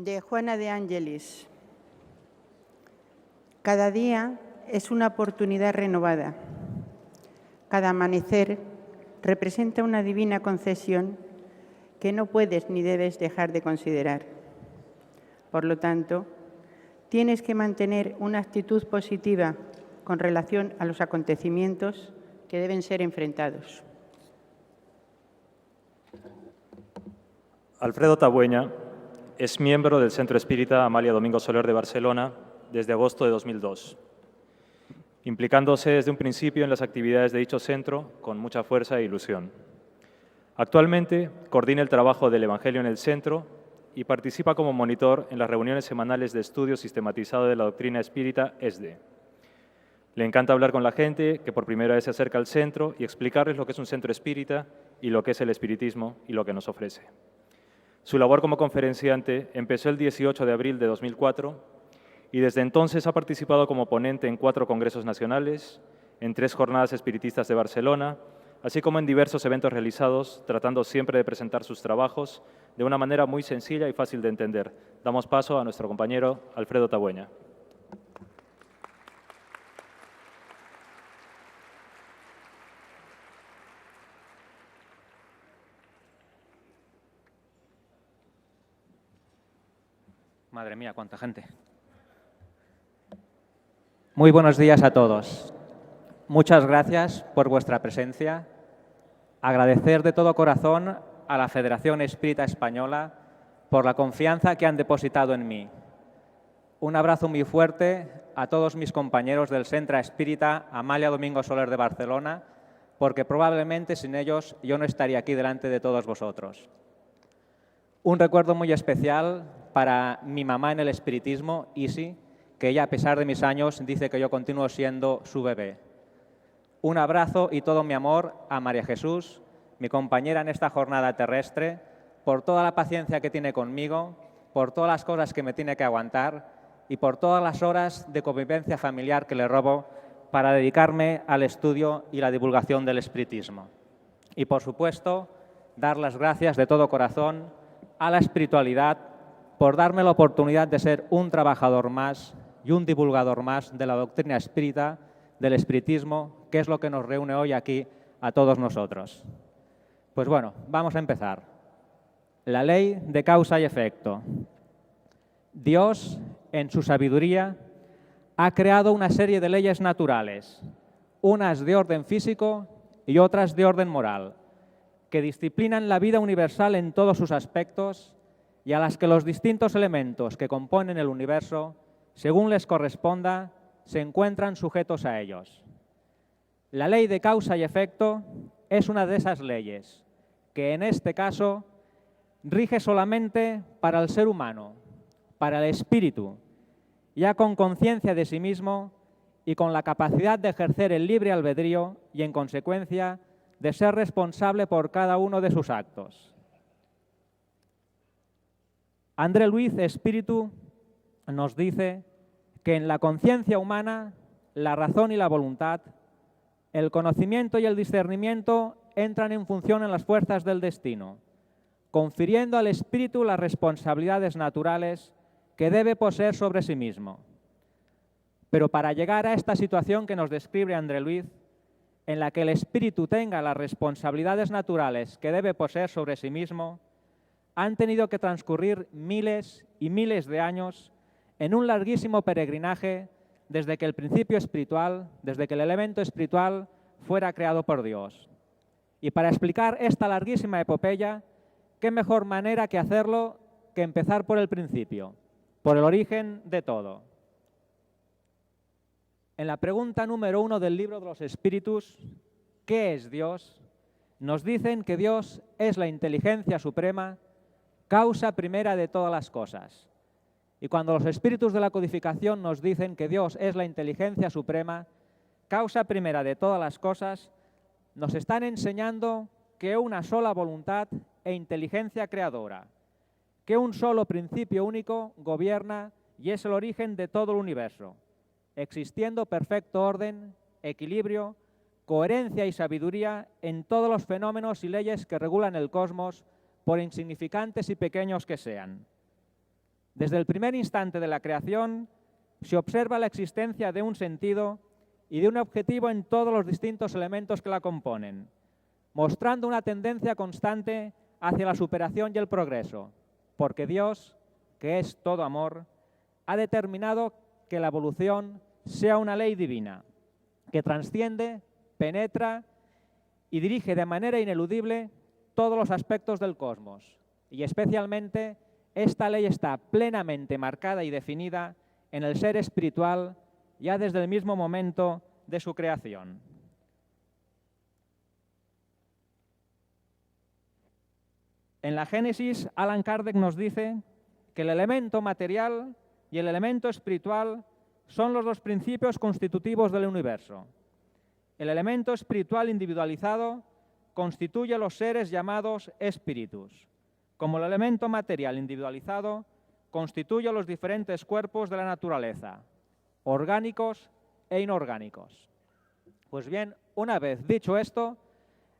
de Juana de Ángelis. Cada día es una oportunidad renovada. Cada amanecer representa una divina concesión que no puedes ni debes dejar de considerar. Por lo tanto, tienes que mantener una actitud positiva con relación a los acontecimientos que deben ser enfrentados. Alfredo Tabueña es miembro del Centro Espírita Amalia Domingo Soler de Barcelona desde agosto de 2002, implicándose desde un principio en las actividades de dicho centro con mucha fuerza e ilusión. Actualmente coordina el trabajo del Evangelio en el centro y participa como monitor en las reuniones semanales de estudio sistematizado de la doctrina espírita ESDE. Le encanta hablar con la gente que por primera vez se acerca al centro y explicarles lo que es un centro espírita y lo que es el espiritismo y lo que nos ofrece. Su labor como conferenciante empezó el 18 de abril de 2004 y desde entonces ha participado como ponente en 4 congresos nacionales, en 3 jornadas espiritistas de Barcelona, así como en diversos eventos realizados, tratando siempre de presentar sus trabajos de una manera muy sencilla y fácil de entender. Damos paso a nuestro compañero Alfredo Tabueña. Madre mía, cuánta gente. Muy buenos días a todos. Muchas gracias por vuestra presencia. Agradecer de todo corazón a la Federación Espírita Española por la confianza que han depositado en mí. Un abrazo muy fuerte a todos mis compañeros del Centro Espírita Amalia Domingo Soler de Barcelona, porque probablemente sin ellos yo no estaría aquí delante de todos vosotros. Un recuerdo muy especial para mi mamá en el espiritismo, Isi, que ella, a pesar de mis años, dice que yo continúo siendo su bebé. Un abrazo y todo mi amor a María Jesús, mi compañera en esta jornada terrestre, por toda la paciencia que tiene conmigo, por todas las cosas que me tiene que aguantar y por todas las horas de convivencia familiar que le robo para dedicarme al estudio y la divulgación del espiritismo. Y, por supuesto, dar las gracias de todo corazón a la espiritualidad por darme la oportunidad de ser un trabajador más y un divulgador más de la doctrina espírita, del espiritismo, que es lo que nos reúne hoy aquí a todos nosotros. Pues bueno, vamos a empezar. La ley de causa y efecto. Dios, en su sabiduría, ha creado una serie de leyes naturales, unas de orden físico y otras de orden moral, que disciplinan la vida universal en todos sus aspectos y a las que los distintos elementos que componen el universo, según les corresponda, se encuentran sujetos a ellos. La ley de causa y efecto es una de esas leyes que en este caso rige solamente para el ser humano, para el espíritu, ya con conciencia de sí mismo y con la capacidad de ejercer el libre albedrío y, en consecuencia, de ser responsable por cada uno de sus actos. André Luiz Espíritu nos dice que en la conciencia humana, la razón y la voluntad, el conocimiento y el discernimiento entran en función en las fuerzas del destino, confiriendo al espíritu las responsabilidades naturales que debe poseer sobre sí mismo. Pero para llegar a esta situación que nos describe André Luiz, en la que el espíritu tenga las responsabilidades naturales que debe poseer sobre sí mismo, han tenido que transcurrir miles y miles de años en un larguísimo peregrinaje desde que el principio espiritual, desde que el elemento espiritual fuera creado por Dios. Y para explicar esta larguísima epopeya, qué mejor manera que hacerlo que empezar por el principio, por el origen de todo. En la pregunta número 1 del libro de los Espíritus, ¿qué es Dios?, nos dicen que Dios es la inteligencia suprema, causa primera de todas las cosas. Y cuando los espíritus de la codificación nos dicen que Dios es la inteligencia suprema, causa primera de todas las cosas, nos están enseñando que una sola voluntad e inteligencia creadora, que un solo principio único gobierna y es el origen de todo el universo, existiendo perfecto orden, equilibrio, coherencia y sabiduría en todos los fenómenos y leyes que regulan el cosmos, por insignificantes y pequeños que sean. Desde el primer instante de la creación se observa la existencia de un sentido y de un objetivo en todos los distintos elementos que la componen, mostrando una tendencia constante hacia la superación y el progreso, porque Dios, que es todo amor, ha determinado que la evolución sea una ley divina, que trasciende, penetra y dirige de manera ineludible todos los aspectos del cosmos. Y especialmente, esta ley está plenamente marcada y definida en el ser espiritual ya desde el mismo momento de su creación. En la Génesis, Allan Kardec nos dice que el elemento material y el elemento espiritual son los dos principios constitutivos del universo. El elemento espiritual individualizado constituye los seres llamados espíritus, como el elemento material individualizado constituye los diferentes cuerpos de la naturaleza, orgánicos e inorgánicos. Pues bien, una vez dicho esto,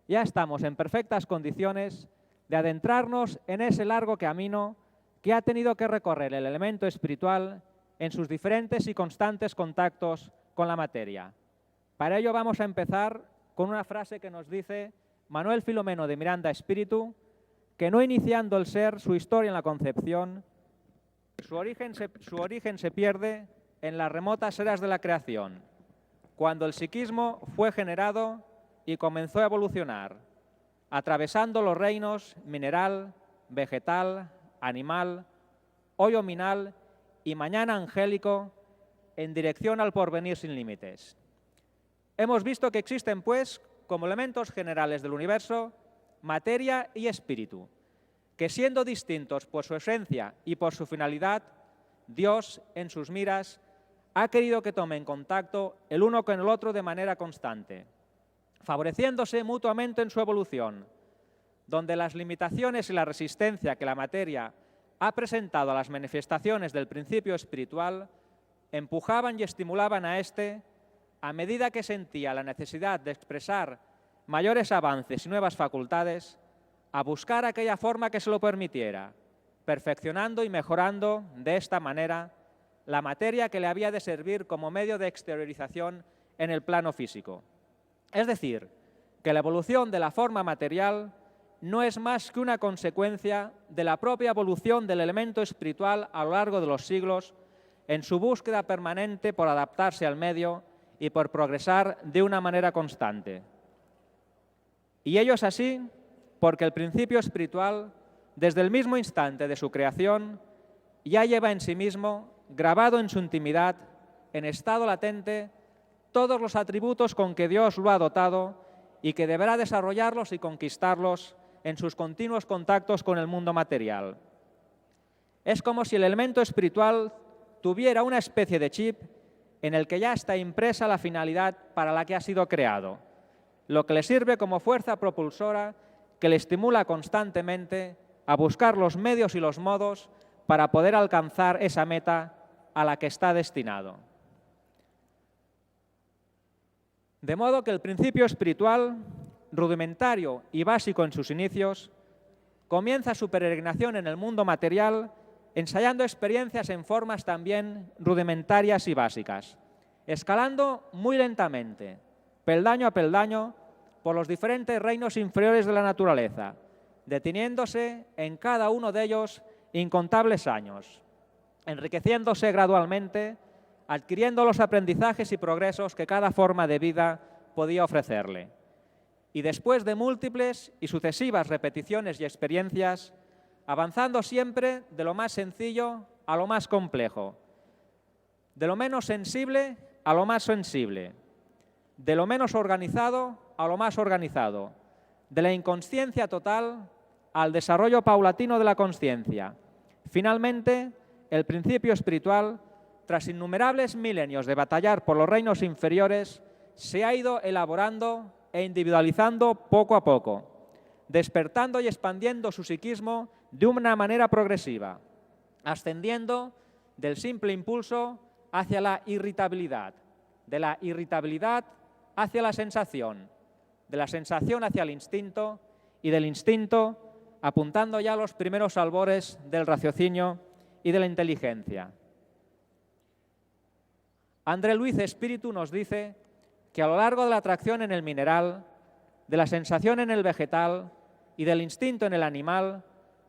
ya estamos en perfectas condiciones de adentrarnos en ese largo camino que ha tenido que recorrer el elemento espiritual en sus diferentes y constantes contactos con la materia. Para ello vamos a empezar con una frase que nos dice Manuel Filomeno de Miranda Espíritu, que no iniciando el ser su historia en la concepción, su origen se pierde en las remotas eras de la creación, cuando el psiquismo fue generado y comenzó a evolucionar, atravesando los reinos mineral, vegetal, animal, hoy hominal y mañana angélico en dirección al porvenir sin límites. Hemos visto que existen, pues, como elementos generales del universo, materia y espíritu, que siendo distintos por su esencia y por su finalidad, Dios, en sus miras, ha querido que tomen contacto el uno con el otro de manera constante, favoreciéndose mutuamente en su evolución, donde las limitaciones y la resistencia que la materia ha presentado a las manifestaciones del principio espiritual empujaban y estimulaban a éste, a medida que sentía la necesidad de expresar mayores avances y nuevas facultades, a buscar aquella forma que se lo permitiera, perfeccionando y mejorando de esta manera la materia que le había de servir como medio de exteriorización en el plano físico. Es decir, que la evolución de la forma material no es más que una consecuencia de la propia evolución del elemento espiritual a lo largo de los siglos en su búsqueda permanente por adaptarse al medio y por progresar de una manera constante. Y ello es así porque el principio espiritual, desde el mismo instante de su creación, ya lleva en sí mismo, grabado en su intimidad, en estado latente, todos los atributos con que Dios lo ha dotado y que deberá desarrollarlos y conquistarlos en sus continuos contactos con el mundo material. Es como si el elemento espiritual tuviera una especie de chip en el que ya está impresa la finalidad para la que ha sido creado, lo que le sirve como fuerza propulsora que le estimula constantemente a buscar los medios y los modos para poder alcanzar esa meta a la que está destinado. De modo que el principio espiritual, rudimentario y básico en sus inicios, comienza su peregrinación en el mundo material ensayando experiencias en formas también rudimentarias y básicas, escalando muy lentamente, peldaño a peldaño, por los diferentes reinos inferiores de la naturaleza, deteniéndose en cada uno de ellos incontables años, enriqueciéndose gradualmente, adquiriendo los aprendizajes y progresos que cada forma de vida podía ofrecerle. Y después de múltiples y sucesivas repeticiones y experiencias, avanzando siempre de lo más sencillo a lo más complejo, de lo menos sensible a lo más sensible, de lo menos organizado a lo más organizado, de la inconsciencia total al desarrollo paulatino de la consciencia. Finalmente, el principio espiritual, tras innumerables milenios de batallar por los reinos inferiores, se ha ido elaborando e individualizando poco a poco, despertando y expandiendo su psiquismo de una manera progresiva, ascendiendo del simple impulso hacia la irritabilidad, de la irritabilidad hacia la sensación, de la sensación hacia el instinto y del instinto apuntando ya a los primeros albores del raciocinio y de la inteligencia. André Luiz Espíritu nos dice que a lo largo de la atracción en el mineral, de la sensación en el vegetal y del instinto en el animal,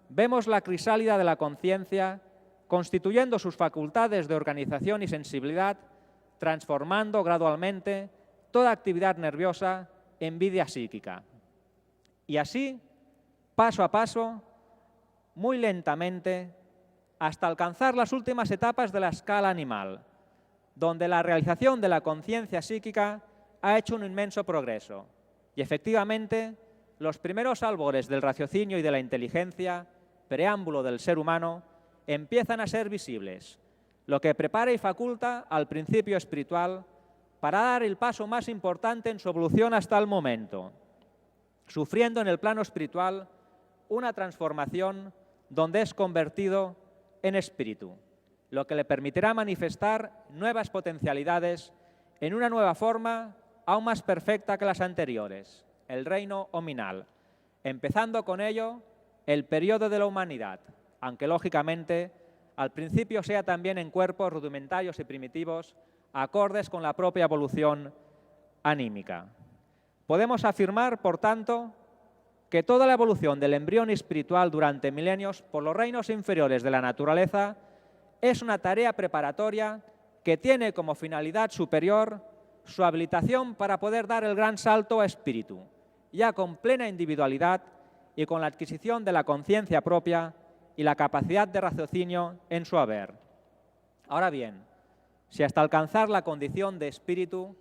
vemos la crisálida de la conciencia constituyendo sus facultades de organización y sensibilidad, transformando gradualmente toda actividad nerviosa en vida psíquica. Y así, paso a paso, muy lentamente, hasta alcanzar las últimas etapas de la escala animal, donde la realización de la conciencia psíquica ha hecho un inmenso progreso. Y efectivamente, los primeros albores del raciocinio y de la inteligencia, preámbulo del ser humano, empiezan a ser visibles, lo que prepara y faculta al principio espiritual para dar el paso más importante en su evolución hasta el momento, sufriendo en el plano espiritual una transformación donde es convertido en espíritu, lo que le permitirá manifestar nuevas potencialidades en una nueva forma aún más perfecta que las anteriores, el reino hominal, empezando con ello el periodo de la humanidad, aunque lógicamente al principio sea también en cuerpos rudimentarios y primitivos, acordes con la propia evolución anímica. Podemos afirmar, por tanto, que toda la evolución del embrión espiritual durante milenios por los reinos inferiores de la naturaleza es una tarea preparatoria que tiene como finalidad superior su habilitación para poder dar el gran salto a espíritu, ya con plena individualidad y con la adquisición de la conciencia propia y la capacidad de raciocinio en su haber. Ahora bien, si hasta alcanzar la condición de espíritu,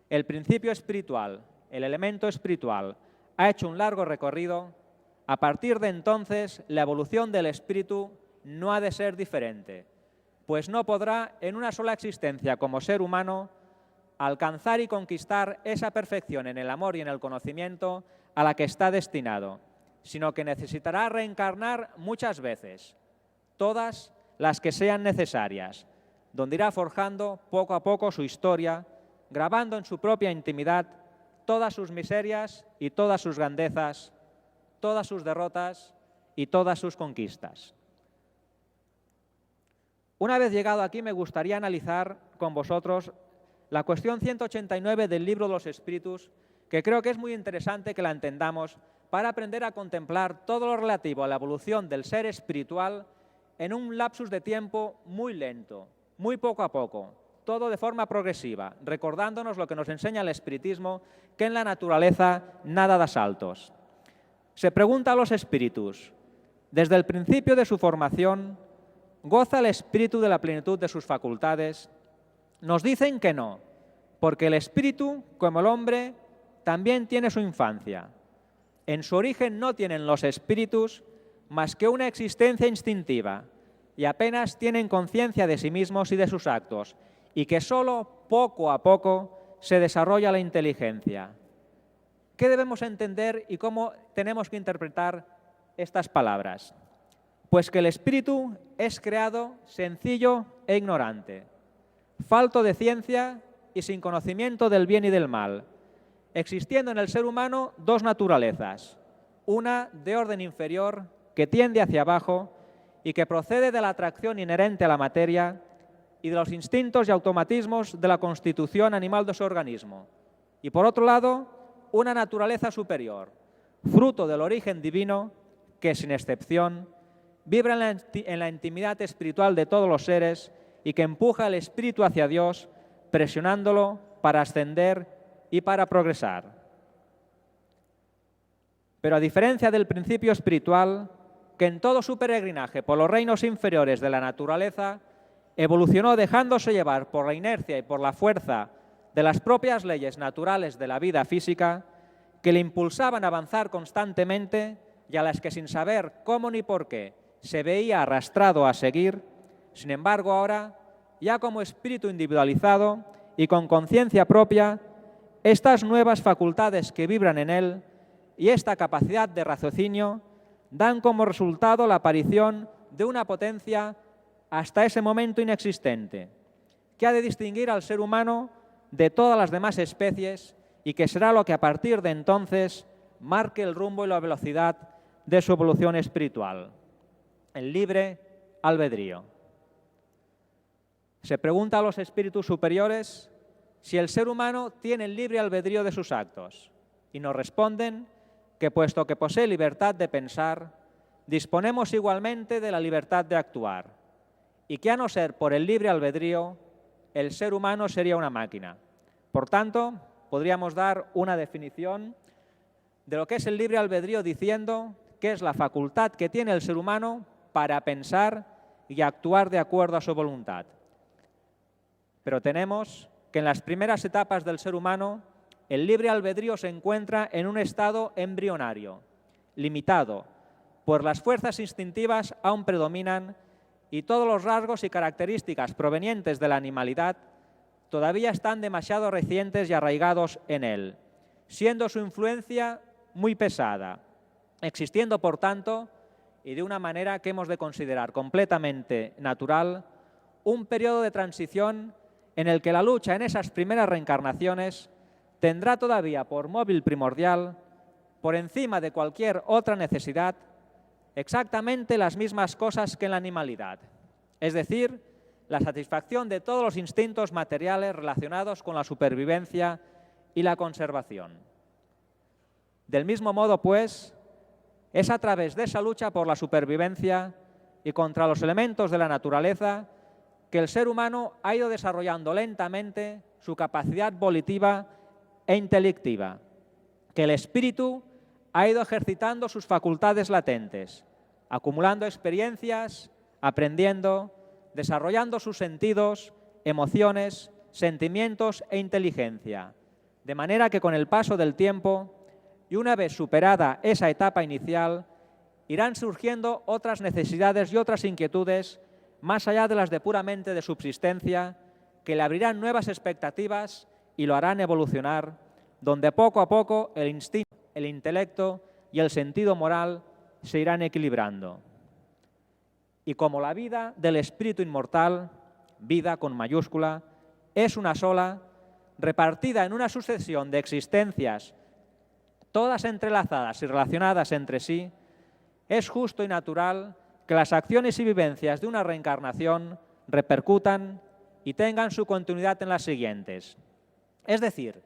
el principio espiritual, el elemento espiritual, ha hecho un largo recorrido, a partir de entonces la evolución del espíritu no ha de ser diferente, pues no podrá en una sola existencia como ser humano alcanzar y conquistar esa perfección en el amor y en el conocimiento a la que está destinado, sino que necesitará reencarnar muchas veces, todas las que sean necesarias, donde irá forjando poco a poco su historia, grabando en su propia intimidad todas sus miserias y todas sus grandezas, todas sus derrotas y todas sus conquistas. Una vez llegado aquí, me gustaría analizar con vosotros la cuestión 189 del Libro de los Espíritus, que creo que es muy interesante que la entendamos para aprender a contemplar todo lo relativo a la evolución del ser espiritual en un lapsus de tiempo muy lento, muy poco a poco, todo de forma progresiva, recordándonos lo que nos enseña el espiritismo, que en la naturaleza nada da saltos. Se pregunta a los espíritus, desde el principio de su formación, ¿goza el espíritu de la plenitud de sus facultades? Nos dicen que no, porque el espíritu, como el hombre, también tiene su infancia. En su origen no tienen los espíritus más que una existencia instintiva y apenas tienen conciencia de sí mismos y de sus actos, y que solo poco a poco se desarrolla la inteligencia. ¿Qué debemos entender y cómo tenemos que interpretar estas palabras? Pues que el espíritu es creado sencillo e ignorante, falto de ciencia y sin conocimiento del bien y del mal, existiendo en el ser humano dos naturalezas, una de orden inferior que tiende hacia abajo y que procede de la atracción inherente a la materia y de los instintos y automatismos de la constitución animal de su organismo, y por otro lado, una naturaleza superior, fruto del origen divino que, sin excepción, vibra en la intimidad espiritual de todos los seres y que empuja el espíritu hacia Dios, presionándolo para ascender y para progresar. Pero a diferencia del principio espiritual, que en todo su peregrinaje por los reinos inferiores de la naturaleza, evolucionó dejándose llevar por la inercia y por la fuerza de las propias leyes naturales de la vida física, que le impulsaban a avanzar constantemente y a las que sin saber cómo ni por qué se veía arrastrado a seguir. Sin embargo, ahora, ya como espíritu individualizado y con conciencia propia, estas nuevas facultades que vibran en él y esta capacidad de raciocinio dan como resultado la aparición de una potencia hasta ese momento inexistente, que ha de distinguir al ser humano de todas las demás especies y que será lo que a partir de entonces marque el rumbo y la velocidad de su evolución espiritual, el libre albedrío. Se pregunta a los espíritus superiores si el ser humano tiene el libre albedrío de sus actos y nos responden que puesto que posee libertad de pensar, disponemos igualmente de la libertad de actuar y que a no ser por el libre albedrío, el ser humano sería una máquina. Por tanto, podríamos dar una definición de lo que es el libre albedrío diciendo que es la facultad que tiene el ser humano para pensar y actuar de acuerdo a su voluntad. Pero tenemos que en las primeras etapas del ser humano el libre albedrío se encuentra en un estado embrionario, limitado, pues las fuerzas instintivas aún predominan y todos los rasgos y características provenientes de la animalidad todavía están demasiado recientes y arraigados en él, siendo su influencia muy pesada, existiendo, por tanto, y de una manera que hemos de considerar completamente natural, un periodo de transición en el que la lucha en esas primeras reencarnaciones tendrá todavía por móvil primordial, por encima de cualquier otra necesidad, exactamente las mismas cosas que en la animalidad, es decir, la satisfacción de todos los instintos materiales relacionados con la supervivencia y la conservación. Del mismo modo, pues, es a través de esa lucha por la supervivencia y contra los elementos de la naturaleza que el ser humano ha ido desarrollando lentamente su capacidad volitiva e intelectiva, que el espíritu ha ido ejercitando sus facultades latentes, acumulando experiencias, aprendiendo, desarrollando sus sentidos, emociones, sentimientos e inteligencia, de manera que con el paso del tiempo y una vez superada esa etapa inicial, irán surgiendo otras necesidades y otras inquietudes más allá de las de puramente de subsistencia, que le abrirán nuevas expectativas y lo harán evolucionar, donde poco a poco el instinto, el intelecto y el sentido moral se irán equilibrando. Y como la vida del espíritu inmortal, vida con mayúscula, es una sola, repartida en una sucesión de existencias, todas entrelazadas y relacionadas entre sí, es justo y natural que las acciones y vivencias de una reencarnación repercutan y tengan su continuidad en las siguientes. Es decir,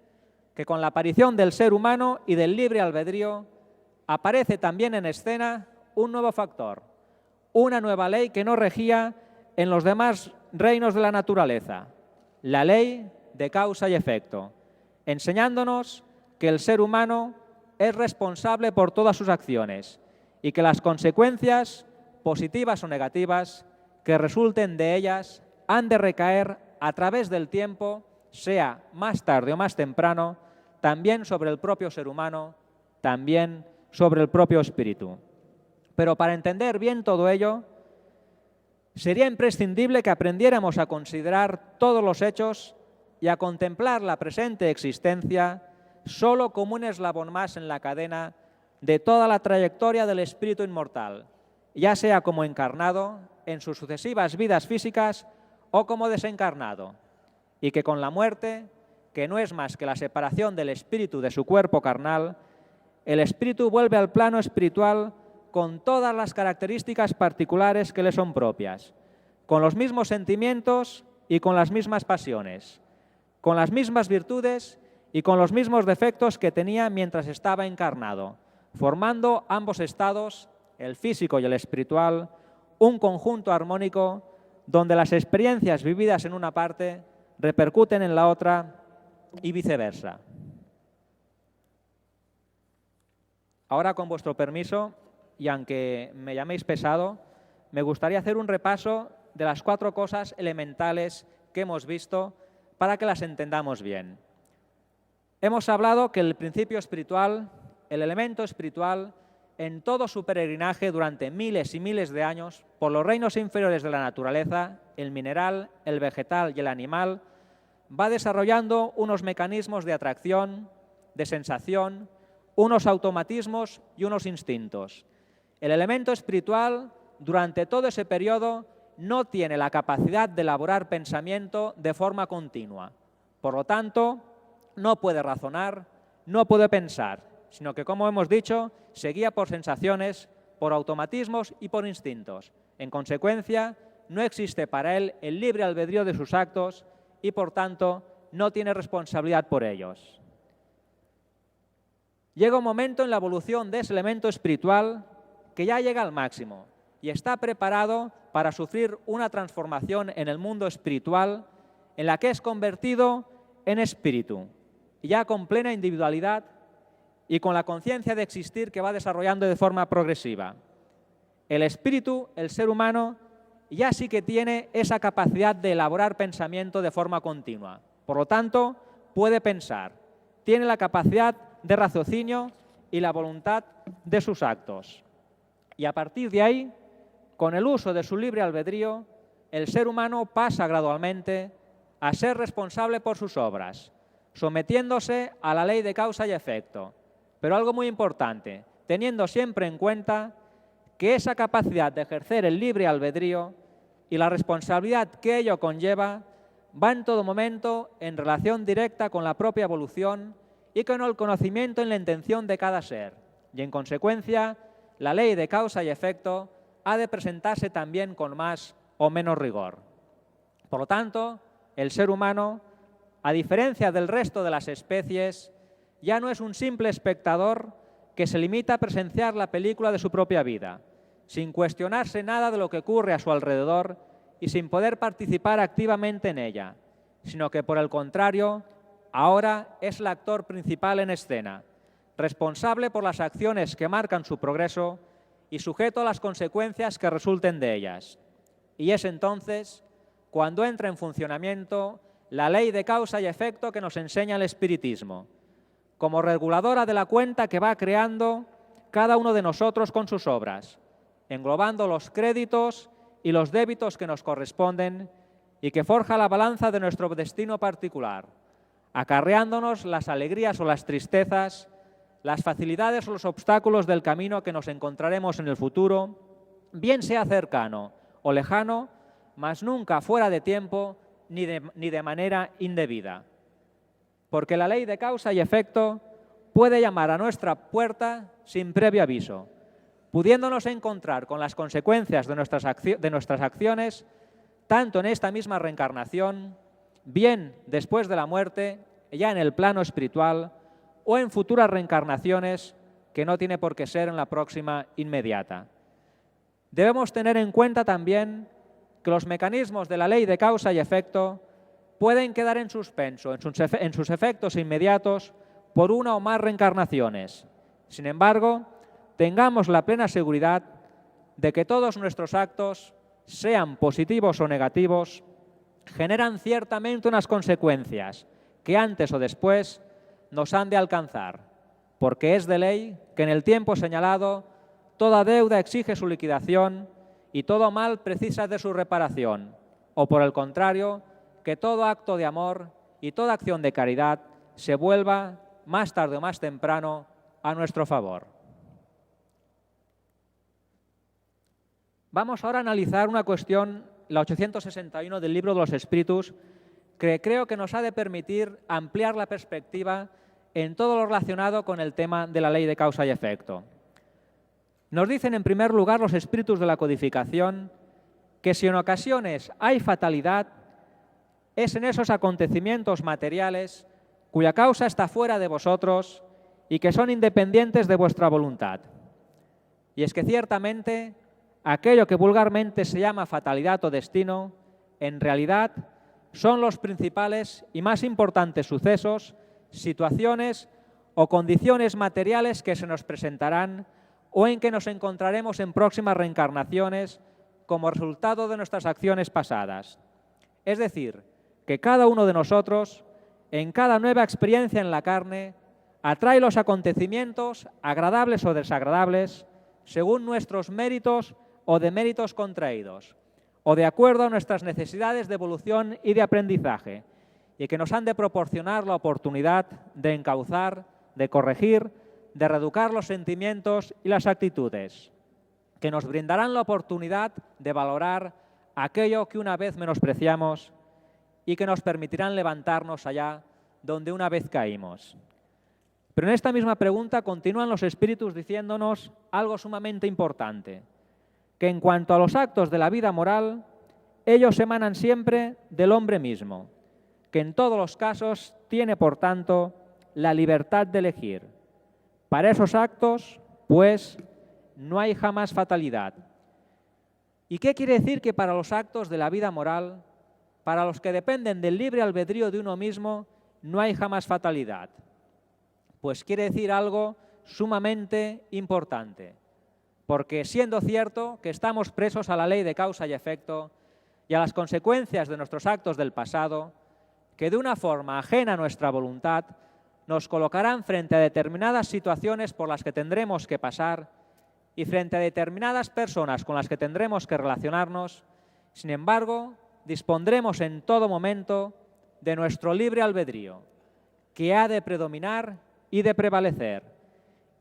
que con la aparición del ser humano y del libre albedrío aparece también en escena un nuevo factor, una nueva ley que no regía en los demás reinos de la naturaleza, la ley de causa y efecto, enseñándonos que el ser humano es responsable por todas sus acciones y que las consecuencias, positivas o negativas, que resulten de ellas, han de recaer a través del tiempo, sea más tarde o más temprano, también sobre el propio ser humano, también sobre el propio espíritu. Pero para entender bien todo ello, sería imprescindible que aprendiéramos a considerar todos los hechos y a contemplar la presente existencia solo como un eslabón más en la cadena de toda la trayectoria del espíritu inmortal, ya sea como encarnado en sus sucesivas vidas físicas o como desencarnado, y que con la muerte, que no es más que la separación del espíritu de su cuerpo carnal, el espíritu vuelve al plano espiritual con todas las características particulares que le son propias, con los mismos sentimientos y con las mismas pasiones, con las mismas virtudes y con los mismos defectos que tenía mientras estaba encarnado, formando ambos estados, el físico y el espiritual, un conjunto armónico donde las experiencias vividas en una parte repercuten en la otra y viceversa. Ahora, con vuestro permiso, y aunque me llaméis pesado, me gustaría hacer un repaso de las 4 cosas elementales que hemos visto para que las entendamos bien. Hemos hablado que el principio espiritual, el elemento espiritual, en todo su peregrinaje durante miles y miles de años por los reinos inferiores de la naturaleza, el mineral, el vegetal y el animal, va desarrollando unos mecanismos de atracción, de sensación, unos automatismos y unos instintos. El elemento espiritual, durante todo ese periodo, no tiene la capacidad de elaborar pensamiento de forma continua. Por lo tanto, no puede razonar, no puede pensar, sino que, como hemos dicho, se guía por sensaciones, por automatismos y por instintos. En consecuencia, no existe para él el libre albedrío de sus actos y, por tanto, no tiene responsabilidad por ellos. Llega un momento en la evolución de ese elemento espiritual que ya llega al máximo y está preparado para sufrir una transformación en el mundo espiritual en la que es convertido en espíritu, ya con plena individualidad y con la conciencia de existir que va desarrollando de forma progresiva. El espíritu, el ser humano, ya sí que tiene esa capacidad de elaborar pensamiento de forma continua. Por lo tanto, puede pensar, tiene la capacidad de raciocinio y la voluntad de sus actos. Y a partir de ahí, con el uso de su libre albedrío, el ser humano pasa gradualmente a ser responsable por sus obras, sometiéndose a la ley de causa y efecto. Pero algo muy importante, teniendo siempre en cuenta que esa capacidad de ejercer el libre albedrío y la responsabilidad que ello conlleva va en todo momento en relación directa con la propia evolución y con el conocimiento en la intención de cada ser. Y en consecuencia, la ley de causa y efecto ha de presentarse también con más o menos rigor. Por lo tanto, el ser humano, a diferencia del resto de las especies, ya no es un simple espectador que se limita a presenciar la película de su propia vida, sin cuestionarse nada de lo que ocurre a su alrededor y sin poder participar activamente en ella, sino que, por el contrario, ahora es el actor principal en escena, responsable por las acciones que marcan su progreso y sujeto a las consecuencias que resulten de ellas. Y es entonces cuando entra en funcionamiento la ley de causa y efecto que nos enseña el espiritismo, como reguladora de la cuenta que va creando cada uno de nosotros con sus obras, englobando los créditos y los débitos que nos corresponden y que forja la balanza de nuestro destino particular, acarreándonos las alegrías o las tristezas, las facilidades o los obstáculos del camino que nos encontraremos en el futuro, bien sea cercano o lejano, mas nunca fuera de tiempo ni de manera indebida. Porque la ley de causa y efecto puede llamar a nuestra puerta sin previo aviso, pudiéndonos encontrar con las consecuencias de nuestras acciones, tanto en esta misma reencarnación, bien después de la muerte, ya en el plano espiritual, o en futuras reencarnaciones que no tiene por qué ser en la próxima inmediata. Debemos tener en cuenta también que los mecanismos de la ley de causa y efecto pueden quedar en suspenso en sus efectos inmediatos por una o más reencarnaciones. Sin embargo, tengamos la plena seguridad de que todos nuestros actos, sean positivos o negativos, generan ciertamente unas consecuencias que antes o después nos han de alcanzar, porque es de ley que en el tiempo señalado toda deuda exige su liquidación y todo mal precisa de su reparación, o por el contrario, que todo acto de amor y toda acción de caridad se vuelva, más tarde o más temprano, a nuestro favor. Vamos ahora a analizar una cuestión, la 861 del Libro de los Espíritus, que creo que nos ha de permitir ampliar la perspectiva en todo lo relacionado con el tema de la ley de causa y efecto. Nos dicen, en primer lugar, los espíritus de la codificación que si en ocasiones hay fatalidad, es en esos acontecimientos materiales cuya causa está fuera de vosotros y que son independientes de vuestra voluntad. Y es que ciertamente aquello que vulgarmente se llama fatalidad o destino, en realidad son los principales y más importantes sucesos, situaciones o condiciones materiales que se nos presentarán o en que nos encontraremos en próximas reencarnaciones como resultado de nuestras acciones pasadas. Es decir, que cada uno de nosotros, en cada nueva experiencia en la carne, atrae los acontecimientos, agradables o desagradables, según nuestros méritos o deméritos contraídos, o de acuerdo a nuestras necesidades de evolución y de aprendizaje, y que nos han de proporcionar la oportunidad de encauzar, de corregir, de reeducar los sentimientos y las actitudes, que nos brindarán la oportunidad de valorar aquello que una vez menospreciamos y que nos permitirán levantarnos allá donde una vez caímos. Pero en esta misma pregunta continúan los espíritus diciéndonos algo sumamente importante, que en cuanto a los actos de la vida moral, ellos emanan siempre del hombre mismo, que en todos los casos tiene, por tanto, la libertad de elegir. Para esos actos, pues, no hay jamás fatalidad. ¿Y qué quiere decir que para los actos de la vida moral, para los que dependen del libre albedrío de uno mismo, no hay jamás fatalidad? Pues quiere decir algo sumamente importante, porque siendo cierto que estamos presos a la ley de causa y efecto y a las consecuencias de nuestros actos del pasado, que de una forma ajena a nuestra voluntad nos colocarán frente a determinadas situaciones por las que tendremos que pasar y frente a determinadas personas con las que tendremos que relacionarnos, sin embargo, dispondremos en todo momento de nuestro libre albedrío, que ha de predominar y de prevalecer,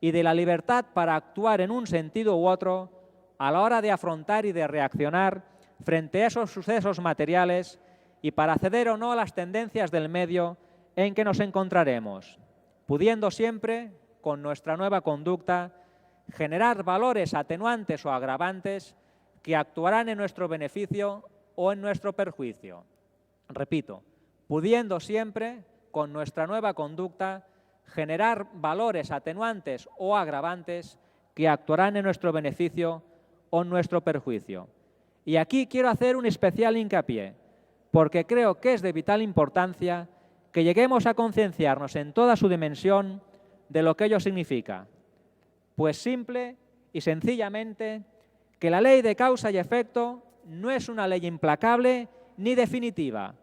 y de la libertad para actuar en un sentido u otro a la hora de afrontar y de reaccionar frente a esos sucesos materiales y para ceder o no a las tendencias del medio en que nos encontraremos, pudiendo siempre, con nuestra nueva conducta, generar valores atenuantes o agravantes que actuarán en nuestro beneficio o en nuestro perjuicio. Repito, pudiendo siempre, con nuestra nueva conducta, generar valores atenuantes o agravantes que actuarán en nuestro beneficio o en nuestro perjuicio. Y aquí quiero hacer un especial hincapié, porque creo que es de vital importancia que lleguemos a concienciarnos en toda su dimensión de lo que ello significa. Pues simple y sencillamente que la ley de causa y efecto no es una ley implacable ni definitiva,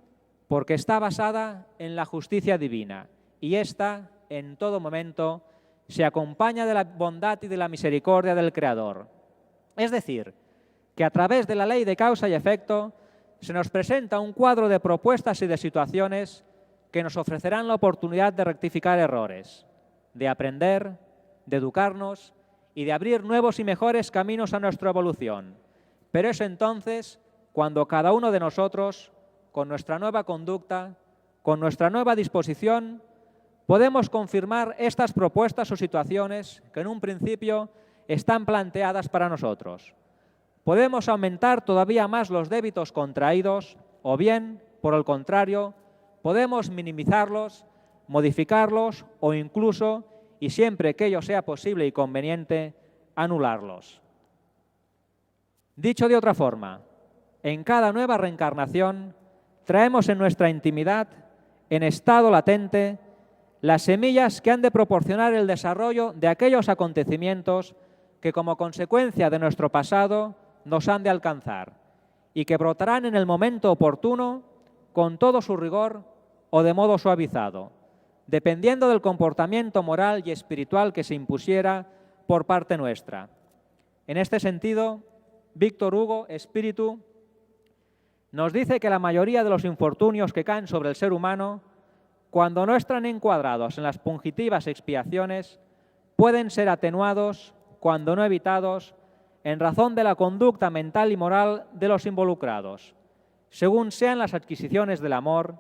porque está basada en la justicia divina y ésta, en todo momento, se acompaña de la bondad y de la misericordia del Creador. Es decir, que a través de la ley de causa y efecto se nos presenta un cuadro de propuestas y de situaciones que nos ofrecerán la oportunidad de rectificar errores, de aprender, de educarnos y de abrir nuevos y mejores caminos a nuestra evolución. Pero es entonces cuando cada uno de nosotros, con nuestra nueva conducta, con nuestra nueva disposición, podemos confirmar estas propuestas o situaciones que en un principio están planteadas para nosotros. Podemos aumentar todavía más los débitos contraídos o bien, por el contrario, podemos minimizarlos, modificarlos o incluso, y siempre que ello sea posible y conveniente, anularlos. Dicho de otra forma, en cada nueva reencarnación traemos en nuestra intimidad, en estado latente, las semillas que han de proporcionar el desarrollo de aquellos acontecimientos que como consecuencia de nuestro pasado nos han de alcanzar y que brotarán en el momento oportuno con todo su rigor o de modo suavizado, dependiendo del comportamiento moral y espiritual que se impusiera por parte nuestra. En este sentido, Víctor Hugo, Espíritu, nos dice que la mayoría de los infortunios que caen sobre el ser humano, cuando no están encuadrados en las punitivas expiaciones, pueden ser atenuados, cuando no evitados, en razón de la conducta mental y moral de los involucrados, según sean las adquisiciones del amor,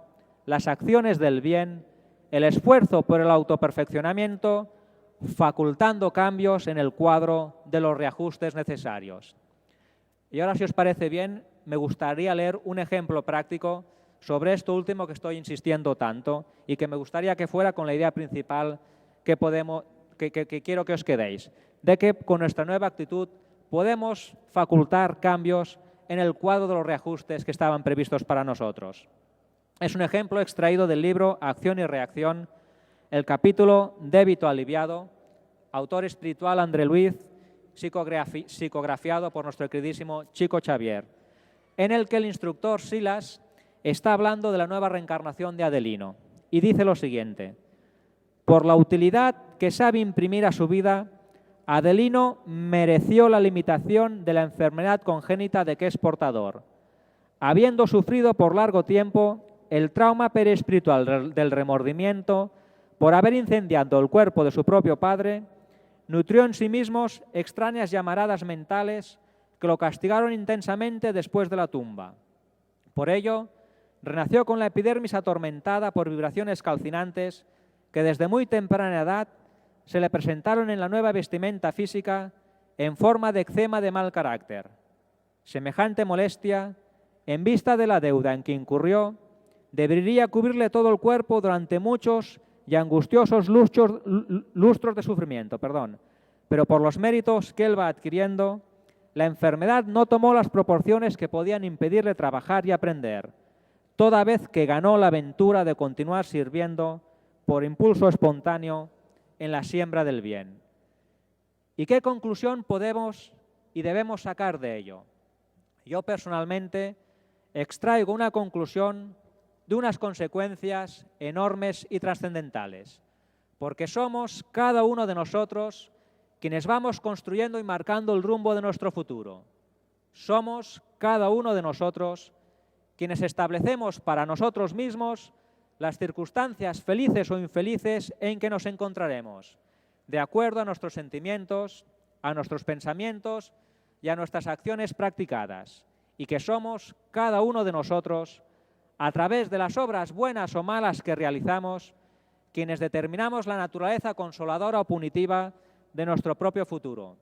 las acciones del bien, el esfuerzo por el autoperfeccionamiento, facultando cambios en el cuadro de los reajustes necesarios. Y ahora, si os parece bien, me gustaría leer un ejemplo práctico sobre esto último que estoy insistiendo tanto y que me gustaría que fuera con la idea principal que quiero que os quedéis, de que con nuestra nueva actitud podemos facultar cambios en el cuadro de los reajustes que estaban previstos para nosotros. Es un ejemplo extraído del libro Acción y Reacción, el capítulo Débito aliviado, autor espiritual André Luiz, psicografiado por nuestro queridísimo Chico Xavier, en el que el instructor Silas está hablando de la nueva reencarnación de Adelino y dice lo siguiente: por la utilidad que sabe imprimir a su vida, Adelino mereció la limitación de la enfermedad congénita de que es portador, habiendo sufrido por largo tiempo el trauma periespiritual del remordimiento por haber incendiado el cuerpo de su propio padre, nutrió en sí mismos extrañas llamaradas mentales que lo castigaron intensamente después de la tumba. Por ello, renació con la epidermis atormentada por vibraciones calcinantes que desde muy temprana edad se le presentaron en la nueva vestimenta física en forma de eczema de mal carácter. Semejante molestia en vista de la deuda en que incurrió, debería cubrirle todo el cuerpo durante muchos y angustiosos lustros de sufrimiento. Pero por los méritos que él va adquiriendo, la enfermedad no tomó las proporciones que podían impedirle trabajar y aprender, toda vez que ganó la aventura de continuar sirviendo por impulso espontáneo en la siembra del bien. ¿Y qué conclusión podemos y debemos sacar de ello? Yo personalmente extraigo una conclusión de unas consecuencias enormes y trascendentales, porque somos cada uno de nosotros quienes vamos construyendo y marcando el rumbo de nuestro futuro. Somos cada uno de nosotros quienes establecemos para nosotros mismos las circunstancias felices o infelices en que nos encontraremos, de acuerdo a nuestros sentimientos, a nuestros pensamientos y a nuestras acciones practicadas, y que somos cada uno de nosotros, a través de las obras buenas o malas que realizamos, quienes determinamos la naturaleza consoladora o punitiva de nuestro propio futuro.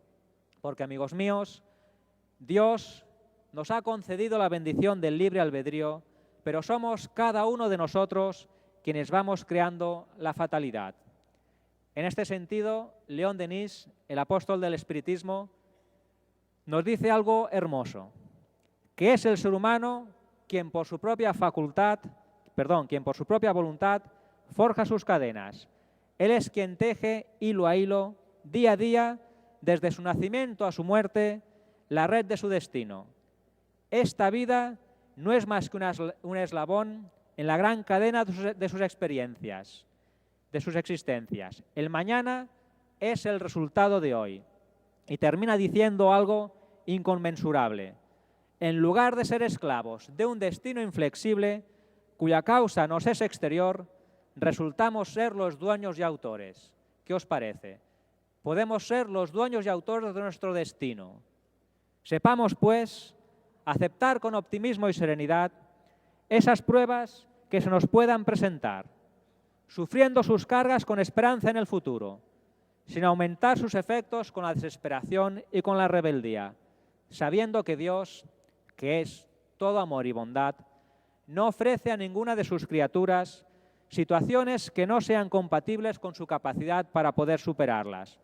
Porque, amigos míos, Dios nos ha concedido la bendición del libre albedrío, pero somos cada uno de nosotros quienes vamos creando la fatalidad. En este sentido, León Denis, el apóstol del espiritismo, nos dice algo hermoso, que es el ser humano quien por su propia voluntad forja sus cadenas. Él es quien teje hilo a hilo, día a día, desde su nacimiento a su muerte, la red de su destino. Esta vida no es más que un eslabón en la gran cadena de sus experiencias, de sus existencias. El mañana es el resultado de hoy. Y termina diciendo algo inconmensurable. En lugar de ser esclavos de un destino inflexible, cuya causa nos es exterior, resultamos ser los dueños y autores. ¿Qué os parece? Podemos ser los dueños y autores de nuestro destino. Sepamos, pues, aceptar con optimismo y serenidad esas pruebas que se nos puedan presentar, sufriendo sus cargas con esperanza en el futuro, sin aumentar sus efectos con la desesperación y con la rebeldía, sabiendo que Dios, que es todo amor y bondad, no ofrece a ninguna de sus criaturas situaciones que no sean compatibles con su capacidad para poder superarlas,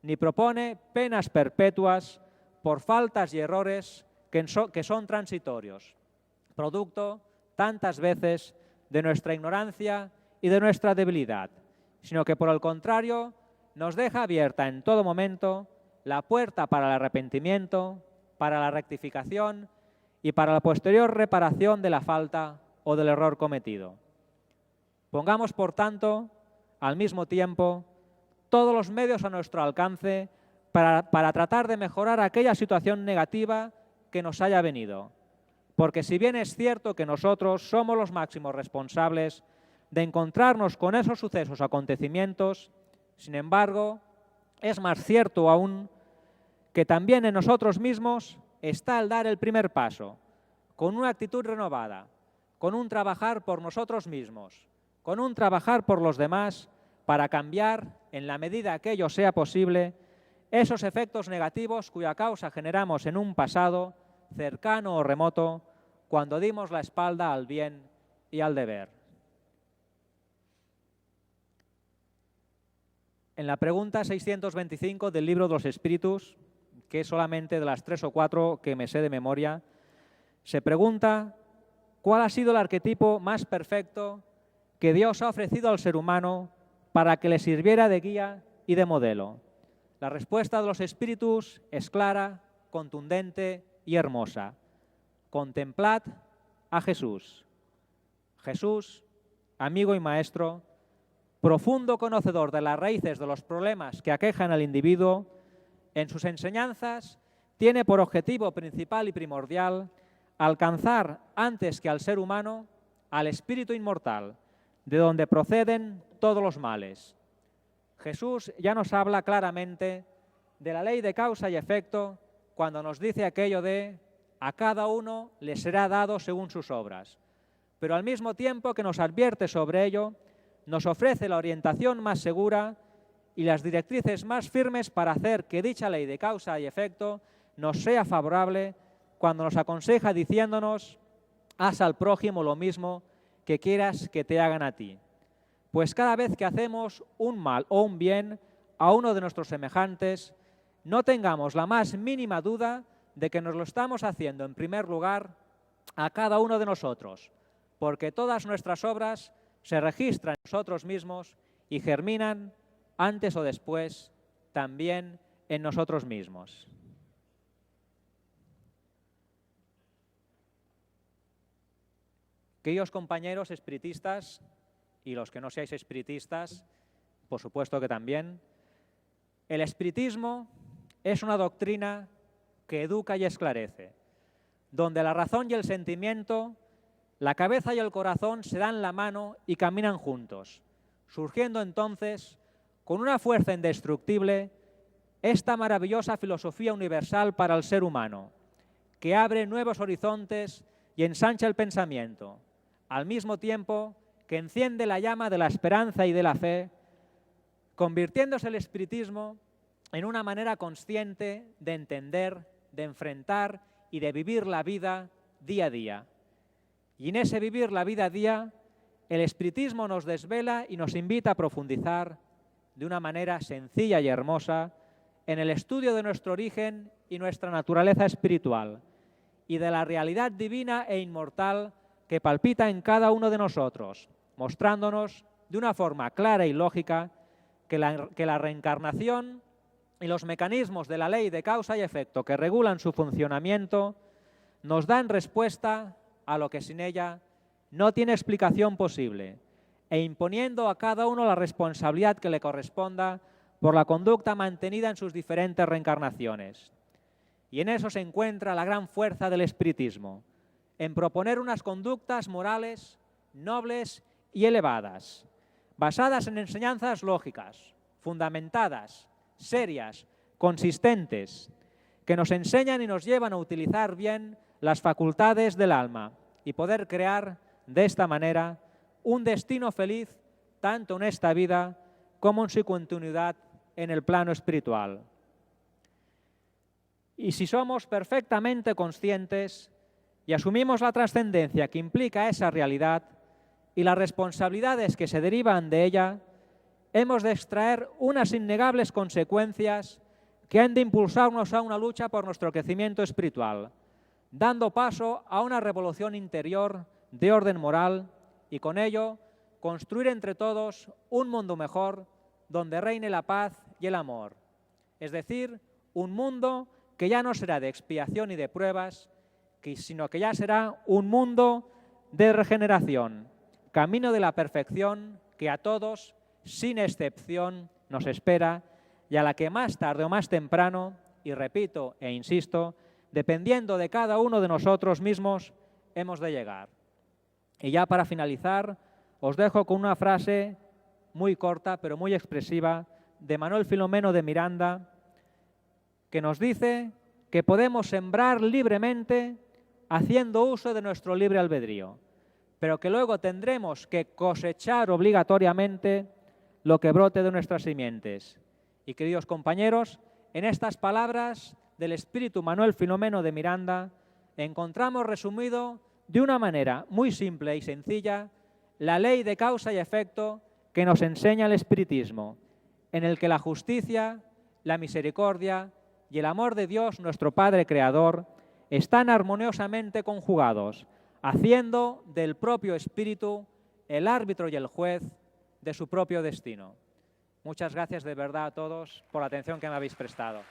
ni propone penas perpetuas por faltas y errores que son transitorios, producto tantas veces de nuestra ignorancia y de nuestra debilidad, sino que por el contrario nos deja abierta en todo momento la puerta para el arrepentimiento, para la rectificación y para la posterior reparación de la falta o del error cometido. Pongamos, por tanto, al mismo tiempo, todos los medios a nuestro alcance para tratar de mejorar aquella situación negativa que nos haya venido. Porque si bien es cierto que nosotros somos los máximos responsables de encontrarnos con esos sucesos o acontecimientos, sin embargo, es más cierto aún que también en nosotros mismos está el dar el primer paso, con una actitud renovada, con un trabajar por nosotros mismos, con un trabajar por los demás para cambiar, en la medida que ello sea posible, esos efectos negativos cuya causa generamos en un pasado cercano o remoto cuando dimos la espalda al bien y al deber. En la pregunta 625 del Libro de los Espíritus, que es solamente de las 3 o 4 que me sé de memoria, se pregunta ¿cuál ha sido el arquetipo más perfecto que Dios ha ofrecido al ser humano para que le sirviera de guía y de modelo? La respuesta de los espíritus es clara, contundente y hermosa. Contemplad a Jesús. Jesús, amigo y maestro, profundo conocedor de las raíces de los problemas que aquejan al individuo, en sus enseñanzas tiene por objetivo principal y primordial alcanzar antes que al ser humano al espíritu inmortal, de donde proceden todos los males. Jesús ya nos habla claramente de la ley de causa y efecto cuando nos dice aquello de a cada uno le será dado según sus obras. Pero al mismo tiempo que nos advierte sobre ello, nos ofrece la orientación más segura y las directrices más firmes para hacer que dicha ley de causa y efecto nos sea favorable cuando nos aconseja diciéndonos haz al prójimo lo mismo que quieras que te hagan a ti. Pues cada vez que hacemos un mal o un bien a uno de nuestros semejantes, no tengamos la más mínima duda de que nos lo estamos haciendo en primer lugar a cada uno de nosotros, porque todas nuestras obras se registran en nosotros mismos y germinan antes o después también en nosotros mismos. Queridos compañeros espiritistas y los que no seáis espiritistas, por supuesto que también, el espiritismo es una doctrina que educa y esclarece, donde la razón y el sentimiento, la cabeza y el corazón se dan la mano y caminan juntos, surgiendo entonces, con una fuerza indestructible, esta maravillosa filosofía universal para el ser humano, que abre nuevos horizontes y ensancha el pensamiento, al mismo tiempo que enciende la llama de la esperanza y de la fe, convirtiéndose el espiritismo en una manera consciente de entender, de enfrentar y de vivir la vida día a día. Y en ese vivir la vida a día, el espiritismo nos desvela y nos invita a profundizar de una manera sencilla y hermosa en el estudio de nuestro origen y nuestra naturaleza espiritual y de la realidad divina e inmortal que palpita en cada uno de nosotros, mostrándonos de una forma clara y lógica que la reencarnación y los mecanismos de la ley de causa y efecto que regulan su funcionamiento nos dan respuesta a lo que sin ella no tiene explicación posible, e imponiendo a cada uno la responsabilidad que le corresponda por la conducta mantenida en sus diferentes reencarnaciones. Y en eso se encuentra la gran fuerza del espiritismo, en proponer unas conductas morales nobles y elevadas, basadas en enseñanzas lógicas, fundamentadas, serias, consistentes, que nos enseñan y nos llevan a utilizar bien las facultades del alma y poder crear de esta manera un destino feliz tanto en esta vida como en su continuidad en el plano espiritual. Y si somos perfectamente conscientes y asumimos la trascendencia que implica esa realidad y las responsabilidades que se derivan de ella, hemos de extraer unas innegables consecuencias que han de impulsarnos a una lucha por nuestro crecimiento espiritual, dando paso a una revolución interior de orden moral y con ello construir entre todos un mundo mejor donde reine la paz y el amor. Es decir, un mundo que ya no será de expiación y de pruebas, sino que ya será un mundo de regeneración, camino de la perfección que a todos, sin excepción, nos espera y a la que más tarde o más temprano, y repito e insisto, dependiendo de cada uno de nosotros mismos, hemos de llegar. Y ya para finalizar, os dejo con una frase muy corta pero muy expresiva de Manuel Filomeno de Miranda, que nos dice que podemos sembrar libremente haciendo uso de nuestro libre albedrío, pero que luego tendremos que cosechar obligatoriamente lo que brote de nuestras simientes. Y queridos compañeros, en estas palabras del espíritu Manuel Filomeno de Miranda encontramos resumido de una manera muy simple y sencilla la ley de causa y efecto que nos enseña el espiritismo, en el que la justicia, la misericordia y el amor de Dios, nuestro Padre Creador, están armoniosamente conjugados, haciendo del propio espíritu el árbitro y el juez de su propio destino. Muchas gracias de verdad a todos por la atención que me habéis prestado.